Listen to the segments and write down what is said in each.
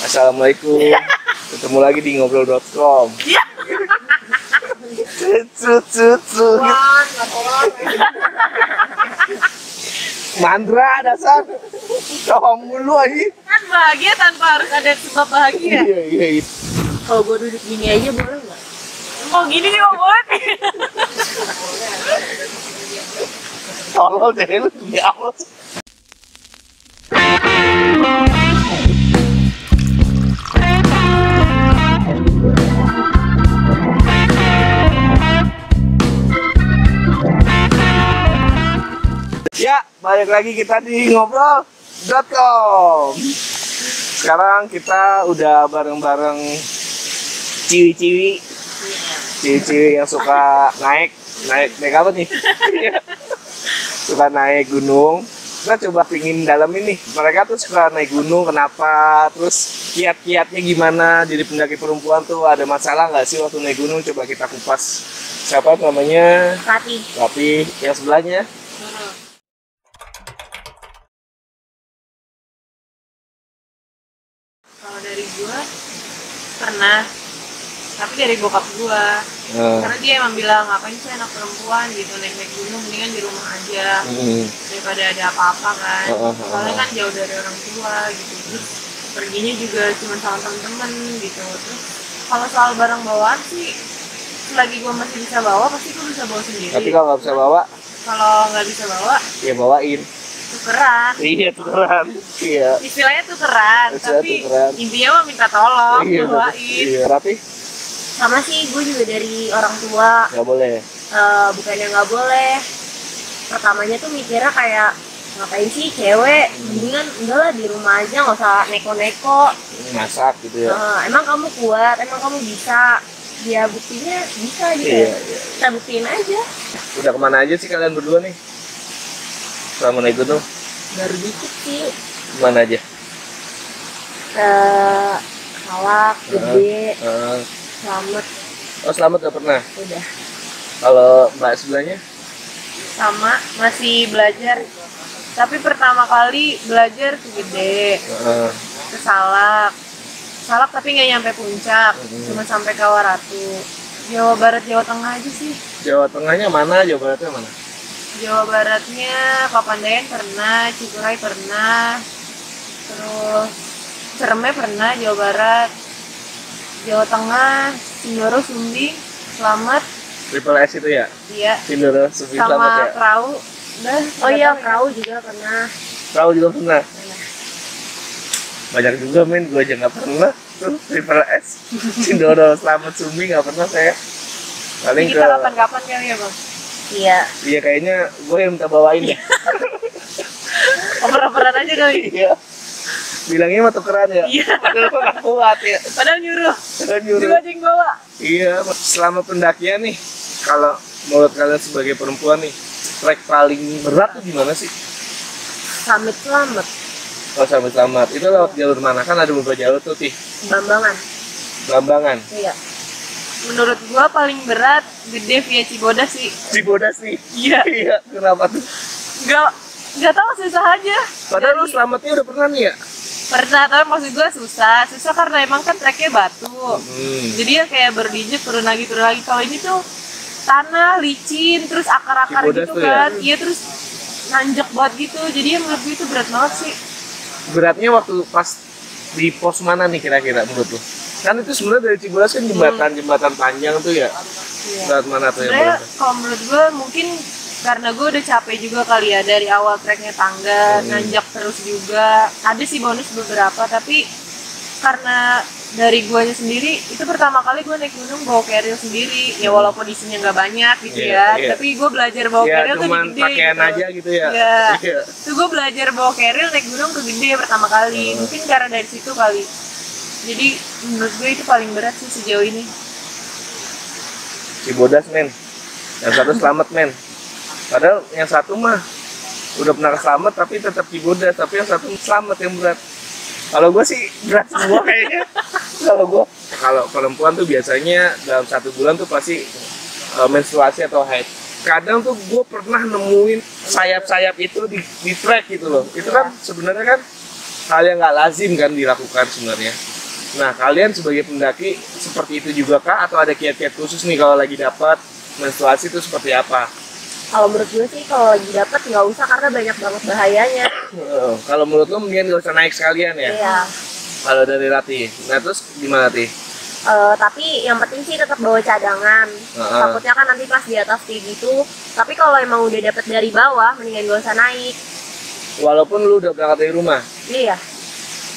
Assalamualaikum. Ketemu lagi di ngobrol.com. Mandra dasar. Coba mulu aja. Kan bahagia tanpa harus ada sebab bahagia. Iya. Kalau gue duduk gini aja boleh nggak? Oh gini nih mau boleh. Tolol deh lu demi Allah. Ya, balik lagi kita di ngobrol.com. Sekarang kita udah bareng-bareng ciwi-ciwi yang suka naik apa nih? Suka naik gunung. Kita coba pingin dalam ini. Mereka tuh suka naik gunung, kenapa? Terus kiat-kiatnya gimana? Jadi pendaki perempuan tuh ada masalah nggak sih waktu naik gunung? Coba kita kupas. Siapa namanya? Rati. Yang sebelahnya? Kalau dari gua pernah, tapi dari bokap gua. Karena dia emang bilang ngapain sih anak perempuan gitu naik gunung, mendingan di rumah aja daripada ada apa-apa kan. Soalnya kan jauh dari orang tua gitu. Terus perginya juga cuma sama temen-temen gitu. Terus kalau soal barang bawaan sih, selagi gua masih bisa bawa pasti gua bisa bawa sendiri. Tapi kalau nggak bisa bawa? Kalau nggak bisa bawa, ya bawain. tukeran. Iya, tukeran. Iya. Istilahnya tukeran, tapi tukeran. intinya mah minta tolong, bawain. Iya, Rapi? Sama sih, gue juga dari orang tua. Nggak boleh? Bukannya nggak boleh. Pertamanya tuh mikirnya kayak, ngapain sih cewek? Mendingan enggak lah di rumah aja, nggak usah neko-neko. Masak gitu ya? Emang kamu kuat, emang kamu bisa. Ya buktinya bisa gitu. Iya. Kita buktiin aja. Udah kemana aja sih kalian berdua nih? Selama naik gunung? Baru dikit sih. Kemana aja? Salak, Gede, Slamet. Oh, Slamet gak pernah? Udah. Kalau mbak sebelahnya? Sama, masih belajar. Tapi pertama kali belajar ke Gede, ke Salak tapi nggak nyampe puncak, cuma sampai Kawaratu. Jawa Barat, Jawa Tengah aja sih. Jawa Tengahnya mana? Jawa Baratnya mana? Jawa Baratnya Papandayan pernah, Cikuray pernah, terus Cereme pernah. Jawa Barat, Jawa Tengah, Sindoro, Sumbing, Slamet. Triple S itu ya? Iya. Sindoro, Sumbing, Slamet Sama ya? Krau. Oh iya, Kau juga pernah. Kau juga pernah? Banyak juga men, gue aja nggak pernah. Tuh Triple S, Sindoro, Slamet, Sumbing nggak pernah saya. Paling kita kapan-kapan kali ya bang? Iya. Iya kayaknya gue yang minta bawain ya. Oper-operan aja kali. Iya. Bilangnya mah tukeran ya. Iya. Padahal kok nggak kuat ya. Padahal nyuruh. Nyuruh. Juga aja yang bawa. Iya. Selama pendakian nih, kalau menurut kalian sebagai perempuan nih, trek paling berat tuh gimana sih? Summit Slamet. Oh, Summit Slamet. Itu lewat jalur mana? Kan ada beberapa jalur tuh, Blambangan. Iya. Menurut gua paling berat Gede via Cibodas sih. Cibodas nih. Iya. Iya. Kenapa tuh? Nggak tahu, susah aja. Padahal lu Slametnya udah pernah nih ya? Pernah, tapi maksud gua susah karena emang kan treknya batu. Jadi ya kayak berdijik turun lagi. Kalau ini tuh tanah licin, terus akar-akar Cibodas gitu tuh kan. ya? Iya, terus nanjak banget gitu. Jadi ya menurut gua itu berat banget sih. Beratnya waktu pas di pos mana nih kira-kira menurut lu? Kan itu sebenarnya dari Cibodas kan jembatan panjang tuh ya. Iya. Berat mana tuh yang Sebenarnya berat? kalau menurut gue mungkin karena gue udah capek juga kali ya dari awal treknya tangga, nanjak terus juga. Ada sih bonus beberapa, tapi karena dari guanya sendiri itu pertama kali gue naik gunung bawa carrier sendiri. Ya walaupun isinya nggak banyak gitu Iya. tapi gue belajar bawa carrier tuh di Cuman Gede pakaian gitu. aja gitu ya. Iya. Tuh gue belajar bawa carrier naik gunung ke Gede pertama kali. Mungkin karena dari situ kali. Jadi menurut gue itu paling berat sih sejauh ini. Cibodas men, yang satu Slamet men. Padahal yang satu mah udah pernah ke Slamet tapi tetap Cibodas, tapi yang satu Slamet yang berat. Kalau gue sih berat semua kayaknya. Kalau perempuan tuh biasanya dalam 1 bulan tuh pasti menstruasi atau haid. Kadang tuh gue pernah nemuin sayap-sayap itu di trek gitu loh. Itu kan sebenarnya kan hal yang nggak lazim kan dilakukan sebenarnya. Nah, kalian sebagai pendaki seperti itu juga kah? Atau ada kiat-kiat khusus nih kalau lagi dapat menstruasi itu seperti apa? Kalau menurut gue sih kalau lagi dapet nggak usah karena banyak banget bahayanya. Kalau menurut lo mendingan gak usah naik sekalian ya? Iya. Kalau dari Rati. Nah, terus gimana, Ti? Tapi yang penting sih tetap bawa cadangan. Takutnya kan nanti pas di atas kayak gitu. Tapi kalau emang udah dapet dari bawah, mendingan gak usah naik. Walaupun lu udah berangkat dari rumah, Iya.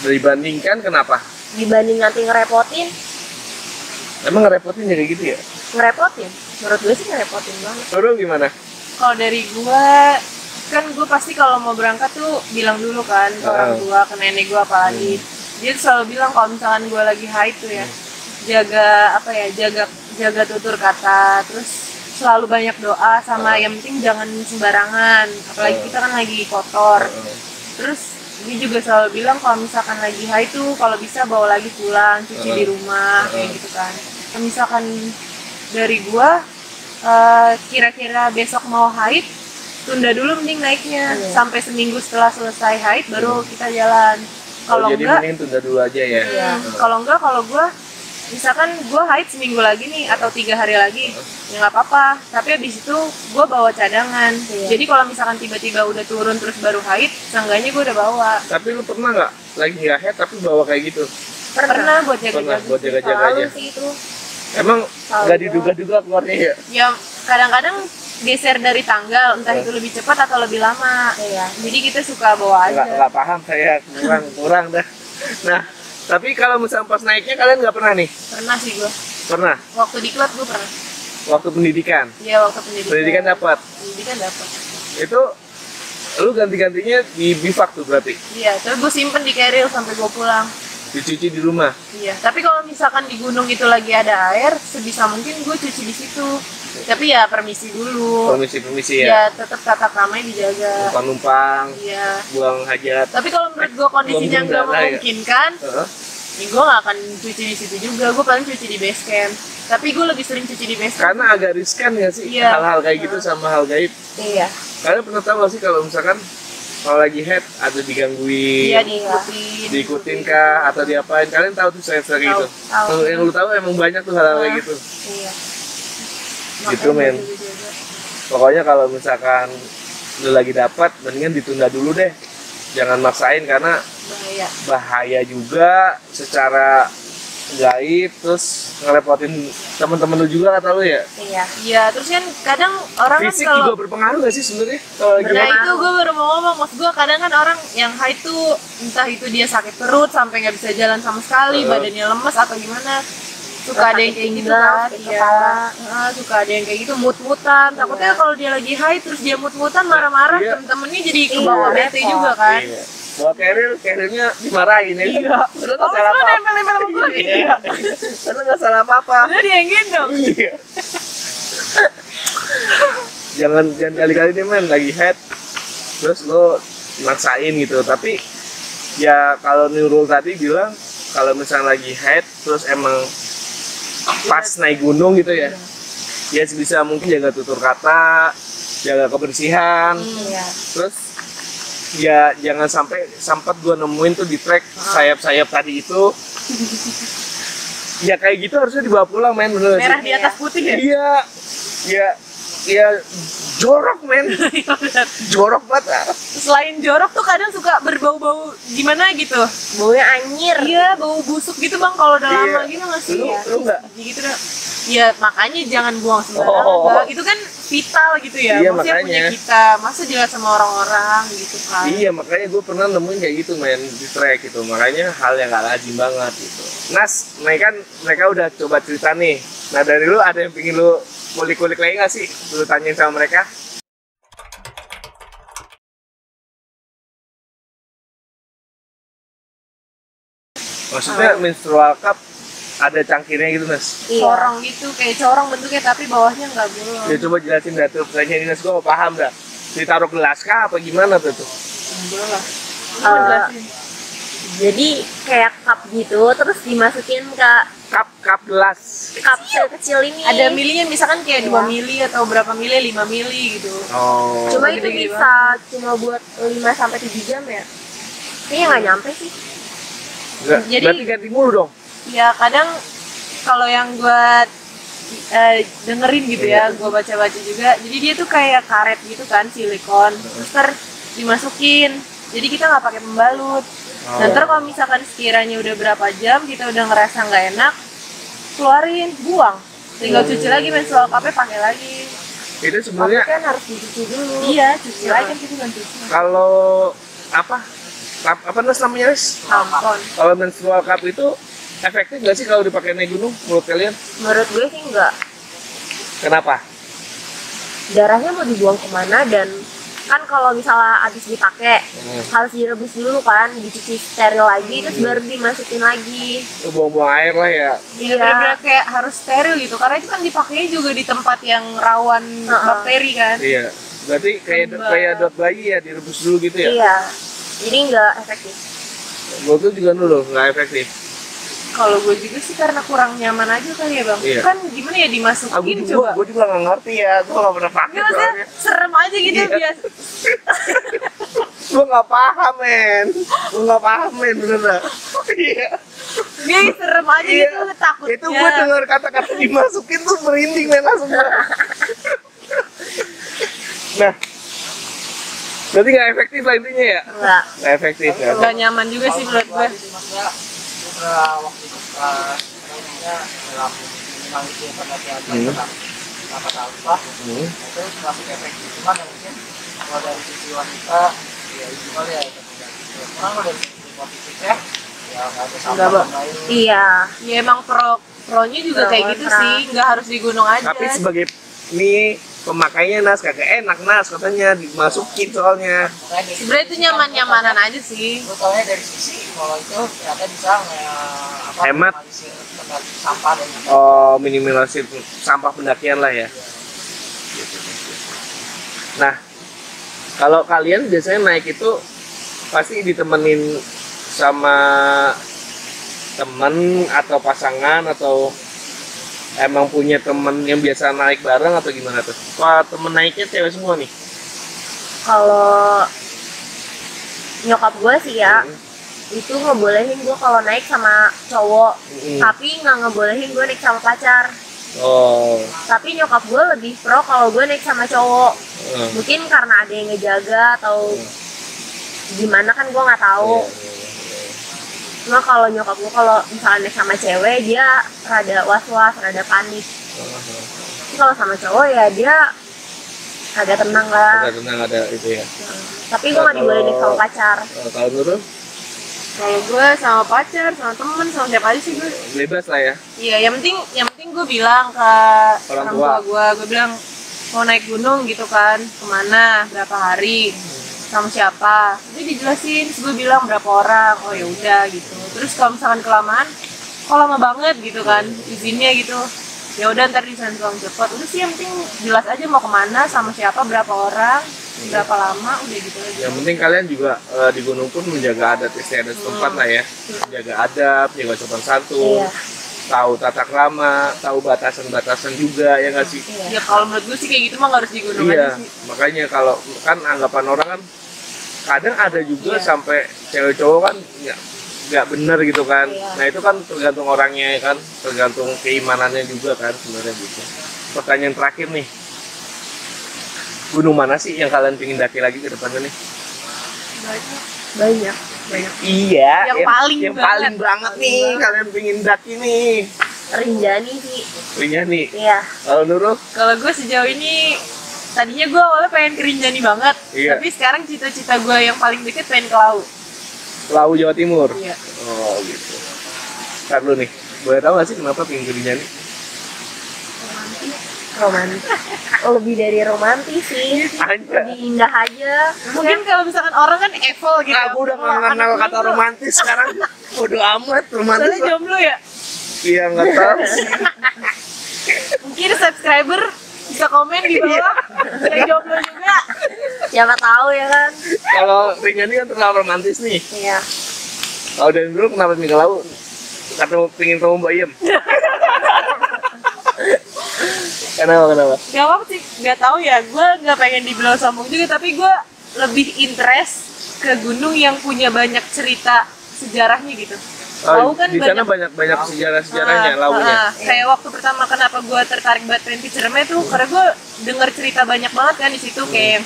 dibandingkan kenapa? Dibanding nanti ngerepotin, Emang ngerepotin jadi gitu ya? ngerepotin. Menurut gue sih ngerepotin banget. Lu gimana? Kalau dari gue, kan gue pasti kalau mau berangkat tuh bilang dulu kan ke orang tua, ke nenek gue apalagi. Dia tuh selalu bilang kalau misalkan gue lagi haid tuh ya, jaga apa ya, jaga tutur kata, terus selalu banyak doa sama yang penting jangan sembarangan, apalagi kita kan lagi kotor. Terus dia juga selalu bilang kalau misalkan lagi haid tuh kalau bisa bawa lagi pulang, cuci di rumah kayak gitu kan. Kalau misalkan dari gua kira-kira besok mau haid, tunda dulu mending naiknya sampai seminggu setelah selesai haid baru kita jalan. Kalau jadi enggak, mending tunda dulu aja ya? iya. Kalau enggak, kalau gua misalkan gue haid seminggu lagi nih atau 3 hari lagi, ya nggak apa-apa. Tapi abis itu gue bawa cadangan. Jadi kalau misalkan tiba-tiba udah turun terus baru haid, seenggaknya gue udah bawa. Tapi lu pernah nggak lagi nggak haid tapi bawa kayak gitu? Pernah buat Pernah jaga-jaga. buat jaga-jaga Selalu aja. sih itu. Emang nggak diduga-duga keluarnya ya? Ya kadang-kadang geser dari tanggal, entah itu lebih cepat atau lebih lama. Iya. Jadi kita suka bawa aja. Nggak paham saya, kurang dah. Nah, tapi kalau misalnya pas naiknya kalian nggak pernah nih? Pernah sih gue. Pernah? Waktu di klub gue pernah. Waktu pendidikan? Iya, waktu pendidikan. Pendidikan dapat? Pendidikan dapat. Itu lu ganti-gantinya di bivak tuh berarti? Iya, terus gue simpen di carrier sampai gue pulang. Dicuci di rumah? Iya, tapi kalau misalkan di gunung itu lagi ada air, sebisa mungkin gue cuci di situ. Tapi ya permisi dulu. Permisi ya? Ya tetap tata kramanya dijaga. Numpang-numpang, Iya. buang hajat. Tapi kalau menurut gue kondisinya buang nggak darah ya? memungkinkan, Heeh. ya gue nggak akan cuci di situ juga. Gue paling cuci di base camp. Tapi gue lebih sering cuci di base camp. Karena agak riskan ya sih Iya. hal-hal kayak gitu sama hal gaib. Iya. Kalian pernah tahu gak sih kalau misalkan kalau lagi head ada digangguin, Iya, diikutin. kah atau diapain? Kalian tahu tuh saya kayak gitu? Tahu. Kalau yang lu tahu emang banyak tuh hal-hal kayak gitu. Iya. Gitu, Makanya men. gue jaga. Pokoknya kalau misalkan lu lagi dapat, mendingan ditunda dulu deh. Jangan maksain karena Bahaya. bahaya juga secara gaib, terus ngerepotin teman-teman lu juga kata lu ya. Iya. Iya, terus kan kadang orang Fisik kan kalau juga berpengaruh gak sih sebenarnya kalau lagi Nah head? itu gue baru mau ngomong, maksud gue kadang kan orang yang haid tuh entah itu dia sakit perut sampai nggak bisa jalan sama sekali, badannya lemes atau gimana, suka ada yang kayak gitu kan, iya, suka ada yang kayak gitu mut-mutan, takutnya kalau dia lagi haid terus dia mut-mutan marah-marah, Iya. temen-temennya jadi kebawa bete juga kan. Iya. Bawa carrier-nya dimarahin ya. Iya. Lu nggak Oh, salah lu apa-apa. nempel-nempel sama gue. Iya. Lu nggak salah apa-apa. Udah dia yang gendong. Iya. jangan kali-kali deh men lagi head terus lo maksain gitu. Tapi ya kalau Nurul tadi bilang kalau misalnya lagi head terus emang pas naik gunung gitu ya, ya sebisa mungkin jaga tutur kata, jaga kebersihan. Iya. Terus ya jangan sampai sempat gua nemuin tuh di trek sayap-sayap tadi itu. Ya kayak gitu harusnya dibawa pulang men, bener Merah sih? di atas putih ya. Iya, ya jorok men, jorok banget. Selain jorok tuh kadang suka berbau-bau gimana gitu. Baunya anyir. Iya, bau busuk gitu bang kalau udah Iya. lama gitu nggak sih? Lu nggak? Gitu dah. Ya makanya jangan buang sembarangan. Oh. Bang. Itu kan vital gitu ya. Iya, Maksudnya punya makanya. kita. Masa jelas sama orang-orang gitu kan? Iya, makanya gue pernah nemuin kayak gitu men di trek gitu. Makanya hal yang gak lazim banget gitu. Nas, mereka udah coba cerita nih. Nah dari lu ada yang pingin lu kulik-kulik lagi gak sih? Lu tanyain sama mereka. Maksudnya menstrual cup ada cangkirnya gitu Nas? Iya. Corong gitu, kayak corong bentuknya tapi bawahnya nggak bolong. Ya coba jelasin dah tuh, pertanyaan ini Nas, gue gak paham dah. Ditaruh gelas kah apa gimana tuh? Boleh lah. Eh, Jadi kayak cup gitu, terus dimasukin ke Cup gelas. cup kecil ini. Ada milinya misalkan kayak 2 Iya. mili atau berapa mili, 5 mili gitu. Oh. Cuma itu Gede-gede bisa cuma buat 5 sampai 7 jam ya. Kayaknya nggak nyampe sih. Nggak, jadi- berarti ganti mulu dong. Ya kadang kalau yang gue dengerin gitu ya, gue baca-baca juga. Jadi dia tuh kayak karet gitu kan, silikon. Terus dimasukin. Jadi kita nggak pakai pembalut. Dan ntar kalau misalkan sekiranya udah berapa jam kita udah ngerasa nggak enak, keluarin, buang. Tinggal cuci lagi menstrual cupnya, pakai lagi. Itu sebenarnya Tapi kan harus dicuci dulu. Iya, cuci lagi kan kita kan cuci. kalau apa namanya Nes? Tampon. Kalau menstrual cup itu efektif nggak sih kalau dipakai naik gunung menurut kalian? Menurut gue sih enggak. Kenapa? Darahnya mau dibuang kemana, dan kan kalau misalnya habis dipakai harus direbus dulu kan, dicuci steril lagi, terus baru dimasukin lagi. Buang-buang air lah ya. Iya, benar-benar kayak harus steril gitu. Karena itu kan dipakainya juga di tempat yang rawan bakteri kan. Iya. Berarti kayak dot bayi ya, direbus dulu gitu ya? Iya. Jadi enggak efektif. Gue tuh juga dulu nggak efektif. Kalau gue juga sih karena kurang nyaman aja kali ya bang. Iya. Kan gimana ya dimasukin coba. Gue juga nggak ngerti ya, gue nggak pernah pakai Nggak, maksudnya soalnya. serem aja gitu Iya. biasa. Gue nggak paham men, beneran. Iya. Dia serem aja Iya. gitu, takutnya. Itu gue dengar kata-kata dimasukin tuh merinding men langsung. Nah, berarti nggak efektif lah intinya ya? Enggak. Nggak efektif ya? Gak nyaman juga sih menurut gue. Waktu itu dalam mengikuti penelitian berapa tahun lah, itu masih efektif. Cuman yang mungkin kalau dari sisi wanita ya itu kali ya kurang. Kalau dari sisi positifnya ya nggak ada Nggak, Bang. sampah lain. Iya. Ya emang pronya juga kayak gitu Kontra. sih, nggak harus di gunung aja. Tapi sebagai nih pemakainya Nas kagak enak Nas katanya dimasukin soalnya. Makanya dari Sebenarnya itu nyaman-nyamanan aja sih. Lu taunya dari sisi kalau itu ternyata bisa Hemat. minimalisir sampah dan Oh, minimalisir sampah pendakian lah ya. Nah, kalau kalian biasanya naik itu pasti ditemenin sama temen atau pasangan atau emang punya temen yang biasa naik bareng atau gimana tuh? Wah, temen naiknya cewek semua nih. Kalau nyokap gue sih ya, itu ngebolehin gue kalau naik sama cowok, tapi nggak ngebolehin gue naik sama pacar. Oh, Tapi nyokap gue lebih pro kalau gue naik sama cowok. eh, Mungkin karena ada yang ngejaga atau gimana kan gue nggak tahu. Cuma kalau nyokap gue kalau misalnya naik sama cewek, dia rada was-was, rada panik. Tapi kalau sama cowok ya dia agak tenang lah. ada tenang ada itu ya. Tapi gue nggak dibolehin naik sama pacar. Kalau dulu Kalau gue sama pacar, sama temen, sama siapa aja sih gue. bebas lah ya. Iya, yang penting gue bilang ke Orang orang tua. tua gue bilang mau naik gunung gitu kan, kemana, berapa hari, sama siapa. Jadi dijelasin, terus gue bilang berapa orang, oh ya udah gitu. Terus kalau misalkan kelamaan, kok lama banget gitu kan, izinnya gitu. Ya udah ntar disantuang cepet. Udah sih yang penting jelas aja mau kemana, sama siapa, berapa orang, berapa lama, udah gitu aja. Yang penting kalian juga di gunung pun menjaga adat istiadat setempat lah ya. Menjaga adab, jaga sopan santun, Iya. tahu tata krama, tahu batasan-batasan juga ya nggak sih? Ya kalau menurut gue sih kayak gitu mah nggak harus di gunung Iya, aja sih. makanya kalau kan anggapan orang kan kadang ada juga Iya. sampai cewek cowok kan nggak bener gitu kan. Iya. Nah itu kan tergantung orangnya kan, tergantung keimanannya juga kan sebenarnya gitu. Pertanyaan terakhir nih, gunung mana sih yang kalian pingin daki lagi ke depannya nih? Banyak. Iya, Yang paling yang banget. paling banget nih kalian pingin daki nih. Rinjani sih. Rinjani. Iya. Kalau Nurul? Kalau gue sejauh ini tadinya gue awalnya pengen ke Rinjani banget, Iya. tapi sekarang cita-cita gue yang paling deket pengen ke Lau. Lawu Jawa Timur. Iya. Oh gitu. Ntar dulu nih, boleh tahu gak sih kenapa pingin ke Rinjani? Romantis. Lebih dari romantis sih. Aja. Lebih indah aja. Mungkin kalau misalkan orang kan Evel gitu. Aku udah nggak kenal kata romantis sekarang. Bodo amat romantis. Soalnya jomblo ya. Iya nggak tahu sih. Mungkin subscriber bisa komen di bawah. Yang jomblo juga. Siapa tahu ya kan. Kalau Rinjani kan terkenal romantis nih. Iya. Kalau dari dulu kenapa nih kalau pingin ketemu Mbak Iem? Kenapa? Gak apa sih, gak tahu ya. Gue gak pengen dibilang sombong juga, tapi gue lebih interest ke gunung yang punya banyak cerita sejarahnya gitu. Lau kan di sana banyak sejarahnya launya. Kayak waktu pertama kenapa gue tertarik buat pengen Ciremai tuh karena gue denger cerita banyak banget kan di situ kayak yang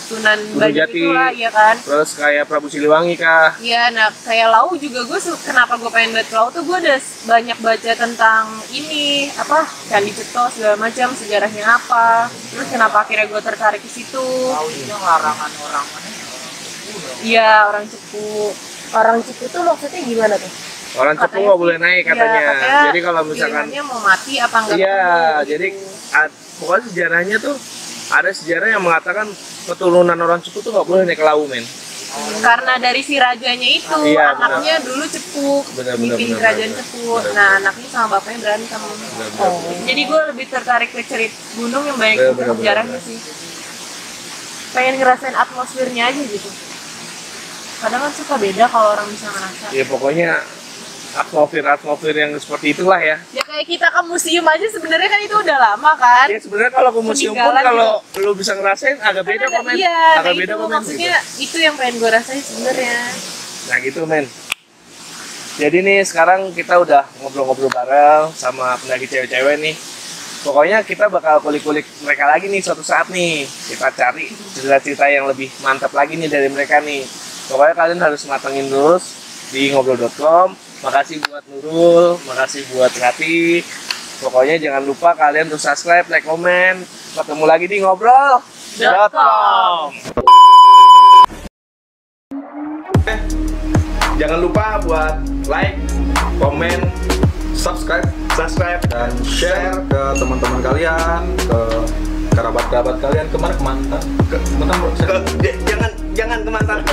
Sunan Banyu Jati, itu lah, ya kan. Terus kayak Prabu Siliwangi kah? Iya, nah kayak Lau juga kenapa gue pengen buat Lau tuh gue udah banyak baca tentang ini apa Candi Ceto segala macam sejarahnya apa. Terus kenapa akhirnya gue tertarik ke situ? Lau itu larangan orang mana? Iya, orang Cepu. Orang Cepu tuh maksudnya gimana tuh? Orang Cepu nggak boleh naik katanya. Ya, Jadi kalau misalkan pilihannya mau mati apa enggak? iya, jadi pokoknya sejarahnya tuh ada sejarah yang mengatakan keturunan orang Cepu tuh nggak boleh naik ke Lau, men. Karena dari si rajanya itu, Iya, anaknya dulu Cepu, mimpin kerajaan Cepu. Nah, anaknya sama bapaknya berantem. Jadi gue lebih tertarik ke cerita gunung yang banyak sejarahnya sih. Pengen ngerasain atmosfernya aja gitu. Kadang kan suka beda kalau orang bisa ngerasa. Ya pokoknya atmosfer yang seperti itulah ya. Ya kayak kita ke museum aja sebenarnya kan itu udah lama kan. Ya sebenarnya kalau ke museum pun kalau lu bisa ngerasain agak beda kok, men. Iya, agak nah beda itu kok, men. maksudnya itu yang pengen gue rasain sebenarnya. Nah gitu, men. Jadi nih sekarang kita udah ngobrol-ngobrol bareng sama pendaki cewek-cewek nih. Pokoknya kita bakal kulik-kulik mereka lagi nih suatu saat nih. Kita cari cerita-cerita yang lebih mantap lagi nih dari mereka nih. Pokoknya kalian harus matengin terus di ngobrol.com. Makasih buat Nurul, makasih buat Rati. Pokoknya jangan lupa kalian untuk subscribe, like, komen. Ketemu lagi di ngobrol.com. Jangan lupa buat like, komen, subscribe dan share ke teman-teman kalian, ke kerabat-kerabat kalian, kemana ke mantan, jangan ke mantan.